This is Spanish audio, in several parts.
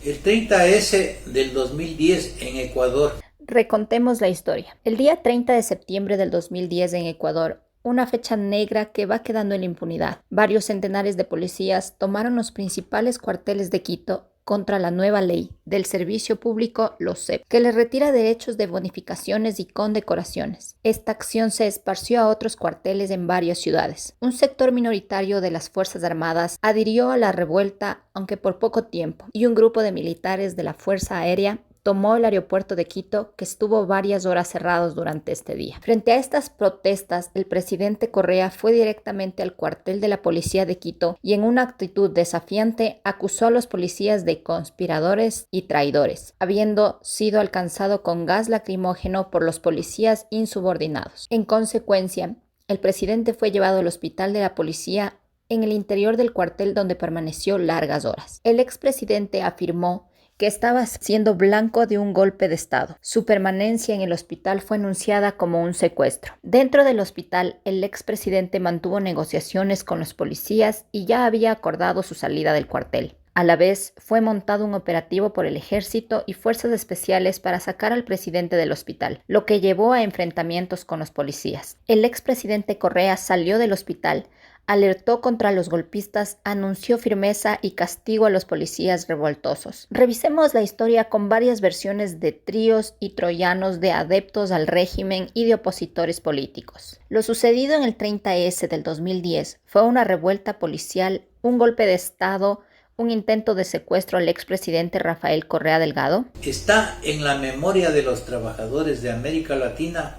El 30S del 2010 en Ecuador. Recontemos la historia. El día 30 de septiembre del 2010 en Ecuador, una fecha negra que va quedando en la impunidad. Varios centenares de policías tomaron los principales cuarteles de Quito contra la nueva ley del servicio público, los CEP, que les retira derechos de bonificaciones y condecoraciones. Esta acción se esparció a otros cuarteles en varias ciudades. Un sector minoritario de las Fuerzas Armadas adhirió a la revuelta, aunque por poco tiempo, y un grupo de militares de la Fuerza Aérea tomó el aeropuerto de Quito, que estuvo varias horas cerrados durante este día. Frente a estas protestas, el presidente Correa fue directamente al cuartel de la policía de Quito y en una actitud desafiante acusó a los policías de conspiradores y traidores, habiendo sido alcanzado con gas lacrimógeno por los policías insubordinados. En consecuencia, el presidente fue llevado al hospital de la policía en el interior del cuartel donde permaneció largas horas. El expresidente afirmó que estaba siendo blanco de un golpe de Estado. Su permanencia en el hospital fue anunciada como un secuestro. Dentro del hospital, el expresidente mantuvo negociaciones con los policías y ya había acordado su salida del cuartel. A la vez, fue montado un operativo por el ejército y fuerzas especiales para sacar al presidente del hospital, lo que llevó a enfrentamientos con los policías. El expresidente Correa salió del hospital, alertó contra los golpistas, anunció firmeza y castigo a los policías revoltosos. Revisemos la historia con varias versiones de tríos y troyanos de adeptos al régimen y de opositores políticos. Lo sucedido en el 30S del 2010 fue una revuelta policial, un golpe de Estado, un intento de secuestro al expresidente Rafael Correa Delgado. Está en la memoria de los trabajadores de América Latina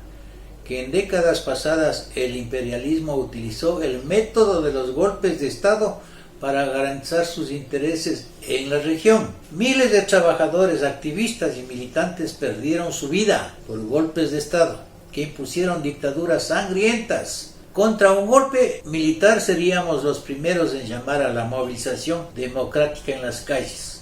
que en décadas pasadas el imperialismo utilizó el método de los golpes de Estado para garantizar sus intereses en la región. Miles de trabajadores, activistas y militantes perdieron su vida por golpes de Estado que impusieron dictaduras sangrientas. Contra un golpe militar seríamos los primeros en llamar a la movilización democrática en las calles.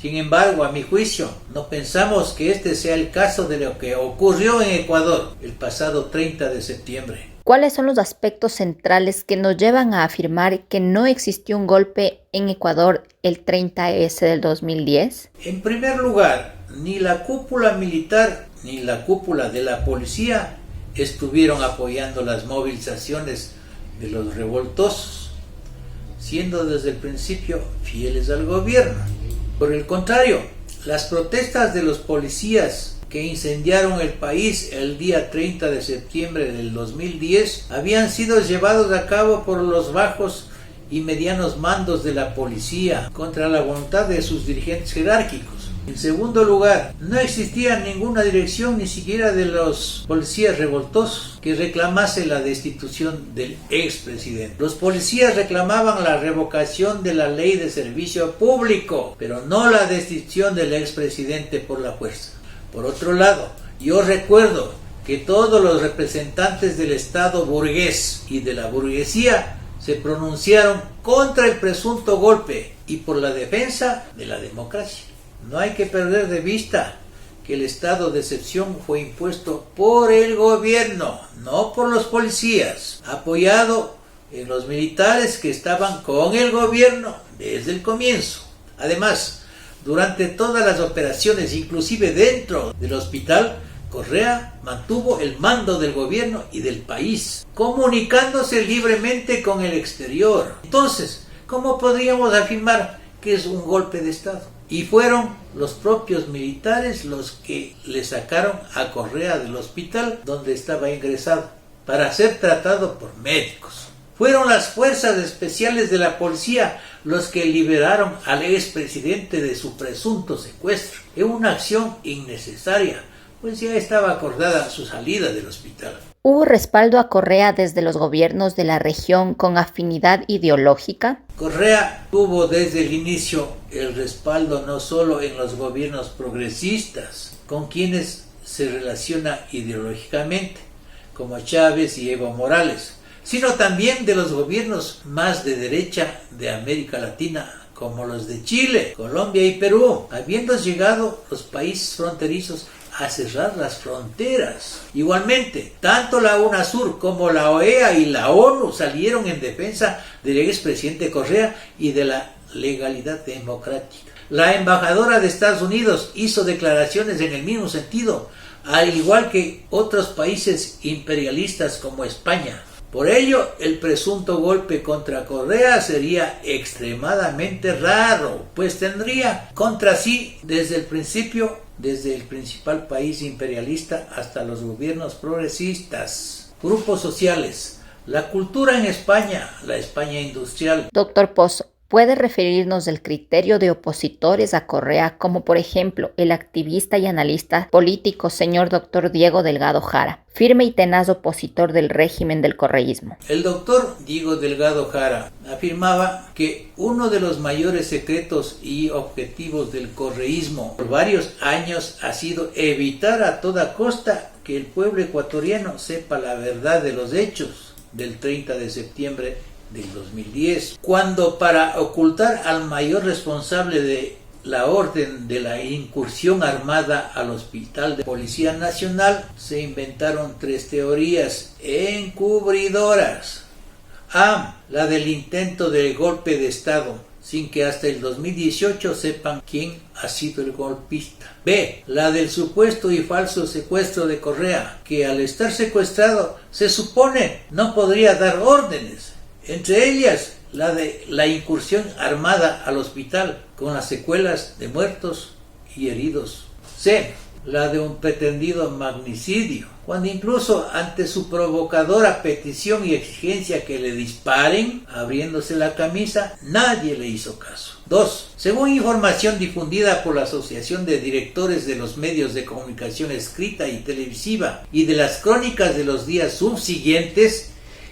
Sin embargo, a mi juicio, no pensamos que este sea el caso de lo que ocurrió en Ecuador el pasado 30 de septiembre. ¿Cuáles son los aspectos centrales que nos llevan a afirmar que no existió un golpe en Ecuador el 30S del 2010? En primer lugar, ni la cúpula militar ni la cúpula de la policía estuvieron apoyando las movilizaciones de los revoltosos, siendo desde el principio fieles al gobierno. Por el contrario, las protestas de los policías que incendiaron el país el día 30 de septiembre del 2010 habían sido llevados a cabo por los bajos y medianos mandos de la policía contra la voluntad de sus dirigentes jerárquicos. En segundo lugar, no existía ninguna dirección ni siquiera de los policías revoltosos que reclamase la destitución del expresidente. Los policías reclamaban la revocación de la ley de servicio público, pero no la destitución del expresidente por la fuerza. Por otro lado, yo recuerdo que todos los representantes del Estado burgués y de la burguesía se pronunciaron contra el presunto golpe y por la defensa de la democracia. No hay que perder de vista que el estado de excepción fue impuesto por el gobierno, no por los policías, apoyado en los militares que estaban con el gobierno desde el comienzo. Además, durante todas las operaciones, inclusive dentro del hospital, Correa mantuvo el mando del gobierno y del país, comunicándose libremente con el exterior. Entonces, ¿cómo podríamos afirmar que es un golpe de Estado? Y fueron los propios militares los que le sacaron a Correa del hospital donde estaba ingresado para ser tratado por médicos. Fueron las fuerzas especiales de la policía los que liberaron al expresidente de su presunto secuestro. Es una acción innecesaria, pues ya estaba acordada su salida del hospital. ¿Hubo respaldo a Correa desde los gobiernos de la región con afinidad ideológica? Correa tuvo desde el inicio el respaldo no solo en los gobiernos progresistas, con quienes se relaciona ideológicamente, como Chávez y Evo Morales, sino también de los gobiernos más de derecha de América Latina, como los de Chile, Colombia y Perú, habiendo llegado los países fronterizos a cerrar las fronteras. Igualmente, tanto la UNASUR como la OEA y la ONU salieron en defensa del expresidente Correa y de la legalidad democrática. La embajadora de Estados Unidos hizo declaraciones en el mismo sentido, al igual que otros países imperialistas como España. Por ello, el presunto golpe contra Correa sería extremadamente raro, pues tendría contra sí desde el principio, desde el principal país imperialista hasta los gobiernos progresistas, grupos sociales, la cultura en España, la España industrial. Doctor Pozo, ¿puede referirnos del criterio de opositores a Correa, como por ejemplo el activista y analista político señor doctor Diego Delgado Jara, firme y tenaz opositor del régimen del correísmo? El doctor Diego Delgado Jara afirmaba que uno de los mayores secretos y objetivos del correísmo por varios años ha sido evitar a toda costa que el pueblo ecuatoriano sepa la verdad de los hechos del 30 de septiembre del 2010, cuando para ocultar al mayor responsable de la orden de la incursión armada al Hospital de Policía Nacional se inventaron 3 teorías encubridoras. A. La del intento de golpe de Estado, sin que hasta el 2018 sepan quién ha sido el golpista. B. La del supuesto y falso secuestro de Correa, que al estar secuestrado se supone no podría dar órdenes. Entre ellas, la de la incursión armada al hospital, con las secuelas de muertos y heridos. C. La de un pretendido magnicidio, cuando incluso ante su provocadora petición y exigencia que le disparen, abriéndose la camisa, nadie le hizo caso. 2. Según información difundida por la Asociación de Directores de los Medios de Comunicación Escrita y Televisiva y de las crónicas de los días subsiguientes,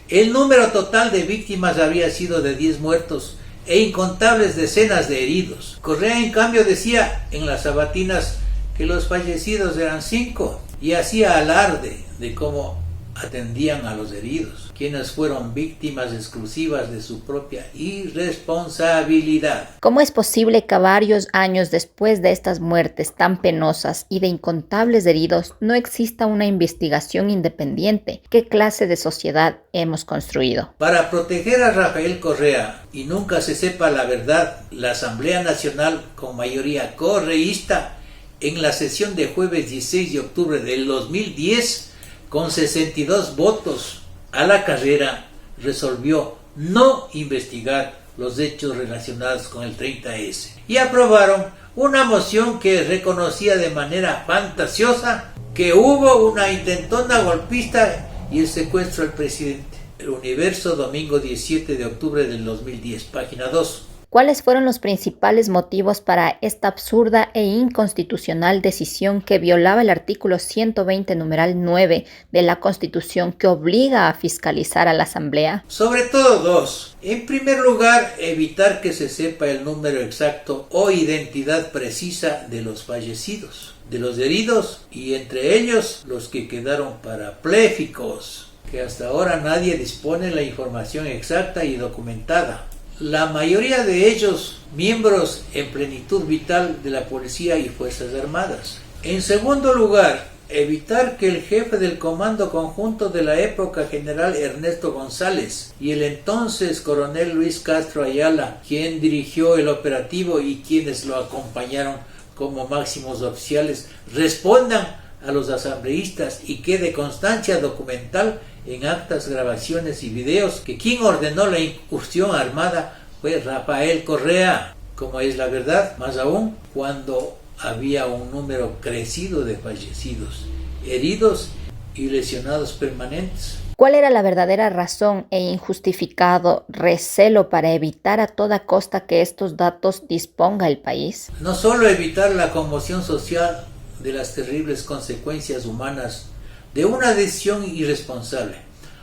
el número total de víctimas habría sido de 10 muertos e incontables decenas de heridos. Correa, en cambio, decía en las sabatinas que los fallecidos eran 5 y hacía alarde de cómo atendían a los heridos, quienes fueron víctimas exclusivas de su propia irresponsabilidad. ¿Cómo es posible que varios años después de estas muertes tan penosas y de incontables heridos no exista una investigación independiente? ¿Qué clase de sociedad hemos construido? Para proteger a Rafael Correa y nunca se sepa la verdad, la Asamblea Nacional, con mayoría correísta, en la sesión de jueves 16 de octubre del 2010, con 62 votos a la carrera, resolvió no investigar los hechos relacionados con el 30S y aprobaron una moción que reconocía de manera fantasiosa que hubo una intentona golpista y el secuestro del presidente. El Universo, domingo 17 de octubre del 2010, página 2. ¿Cuáles fueron los principales motivos para esta absurda e inconstitucional decisión que violaba el artículo 120, numeral 9 de la Constitución, que obliga a fiscalizar a la Asamblea? Sobre todo 2. En primer lugar, evitar que se sepa el número exacto o identidad precisa de los fallecidos, de los heridos y entre ellos los que quedaron parapléjicos, que hasta ahora nadie dispone la información exacta y documentada. La mayoría de ellos miembros en plenitud vital de la policía y fuerzas armadas. En segundo lugar, evitar que el jefe del comando conjunto de la época, general Ernesto González, y el entonces coronel Luis Castro Ayala, quien dirigió el operativo y quienes lo acompañaron como máximos oficiales, respondan a los asambleístas y quede constancia documental en actas, grabaciones y videos que quien ordenó la incursión armada fue Rafael Correa, como es la verdad, más aún cuando había un número crecido de fallecidos, heridos y lesionados permanentes. ¿Cuál era la verdadera razón e injustificado recelo para evitar a toda costa que estos datos disponga el país? No solo evitar la conmoción social de las terribles consecuencias humanas de una decisión irresponsable,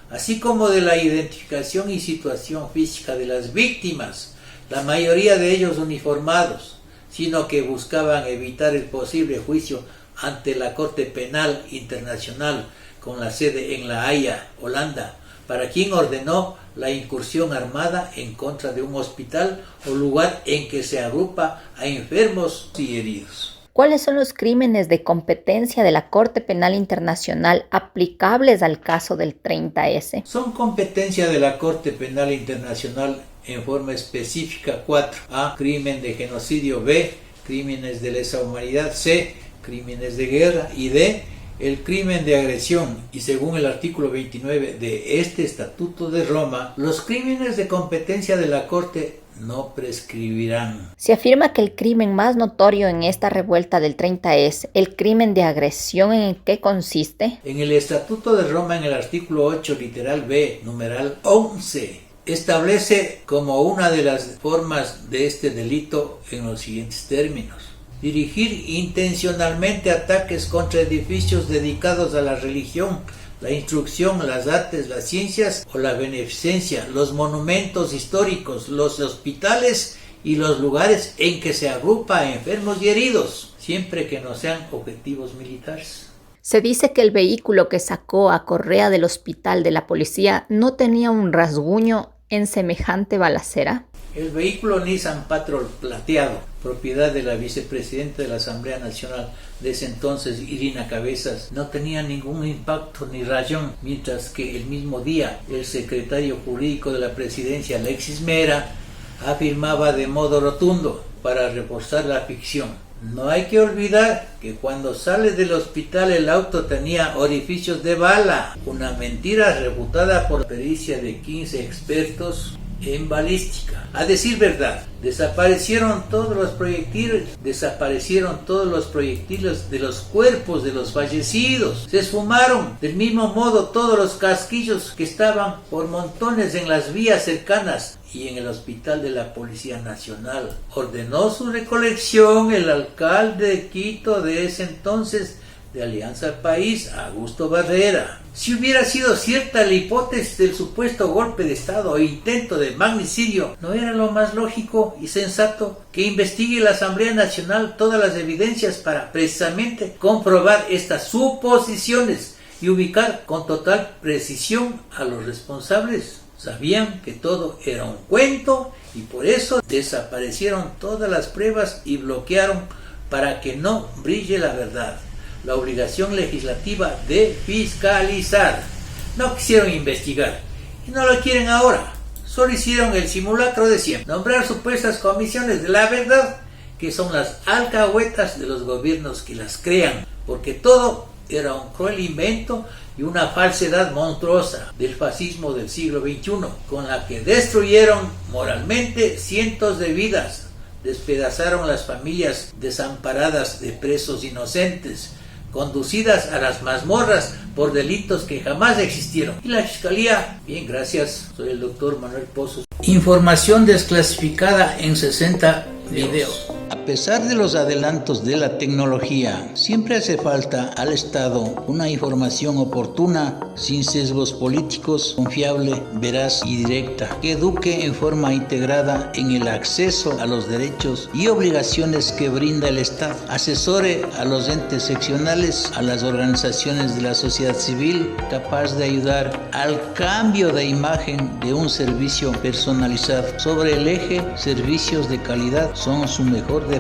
así como de la identificación y situación física de las víctimas, la mayoría de ellos uniformados, sino que buscaban evitar el posible juicio ante la Corte Penal Internacional con la sede en La Haya, Holanda, para quien ordenó la incursión armada en contra de un hospital o lugar en que se agrupa a enfermos y heridos. ¿Cuáles son los crímenes de competencia de la Corte Penal Internacional aplicables al caso del 30S? Son competencia de la Corte Penal Internacional en forma específica 4. A. Crimen de genocidio. B. crímenes de lesa humanidad, C, crímenes de guerra y D, el crimen de agresión. Y según el artículo 29 de este Estatuto de Roma, los crímenes de competencia de la Corte no prescribirán. Se afirma que el crimen más notorio en esta revuelta del 30 es el crimen de agresión. ¿En qué consiste? En el Estatuto de Roma, en el artículo 8, literal B, numeral 11, establece como una de las formas de este delito en los siguientes términos: dirigir intencionalmente ataques contra edificios dedicados a la religión, la instrucción, las artes, las ciencias o la beneficencia, los monumentos históricos, los hospitales y los lugares en que se agrupa a enfermos y heridos, siempre que no sean objetivos militares. Se dice que el vehículo que sacó a Correa del hospital de la policía no tenía un rasguño en semejante balacera. El vehículo Nissan Patrol plateado, propiedad de la vicepresidenta de la Asamblea Nacional de ese entonces, Irina Cabezas, no tenía ningún impacto ni rayón, mientras que el mismo día el secretario jurídico de la presidencia, Alexis Mera, afirmaba de modo rotundo, para reforzar la ficción: no hay que olvidar que cuando sale del hospital el auto tenía orificios de bala, una mentira refutada por pericia de 15 expertos en balística. A decir verdad, desaparecieron todos los proyectiles de los cuerpos de los fallecidos. Se esfumaron del mismo modo todos los casquillos que estaban por montones en las vías cercanas y en el hospital de la Policía Nacional. Ordenó su recolección el alcalde de Quito de ese entonces, de Alianza País, Augusto Barrera. Si hubiera sido cierta la hipótesis del supuesto golpe de Estado o intento de magnicidio, ¿no era lo más lógico y sensato que investigue la Asamblea Nacional todas las evidencias para precisamente comprobar estas suposiciones y ubicar con total precisión a los responsables? Sabían que todo era un cuento y por eso desaparecieron todas las pruebas y bloquearon para que no brille la verdad. La obligación legislativa de fiscalizar. No quisieron investigar y no lo quieren ahora. Solo hicieron el simulacro de siempre: nombrar supuestas comisiones de la verdad, que son las alcahuetas de los gobiernos que las crean, porque todo era un cruel invento y una falsedad monstruosa del fascismo del siglo XXI, con la que destruyeron moralmente cientos de vidas, despedazaron las familias desamparadas de presos inocentes, conducidas a las mazmorras por delitos que jamás existieron. Y la Fiscalía, bien, gracias, soy el doctor Manuel Pozos. Información desclasificada en 60 videos. A pesar de los adelantos de la tecnología, siempre hace falta al Estado una información oportuna, sin sesgos políticos, confiable, veraz y directa, que eduque en forma integrada en el acceso a los derechos y obligaciones que brinda el Estado, asesore a los entes seccionales, a las organizaciones de la sociedad civil, capaz de ayudar al cambio de imagen de un servicio personalizado. Sobre el eje, servicios de calidad son su mejor defensa.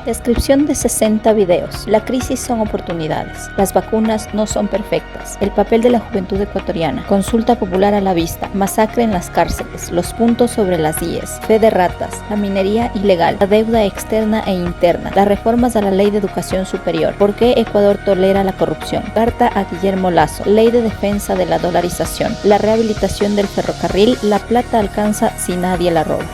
Descripción de 60 videos. La crisis son oportunidades. Las vacunas no son perfectas. El papel de la juventud ecuatoriana. Consulta popular a la vista. Masacre en las cárceles. Los puntos sobre las IES. Fe de ratas. La minería ilegal. La deuda externa e interna. Las reformas a la Ley de Educación Superior. ¿Por qué Ecuador tolera la corrupción? Carta a Guillermo Lasso. Ley de defensa de la dolarización. La rehabilitación del ferrocarril. La plata alcanza si nadie la roba.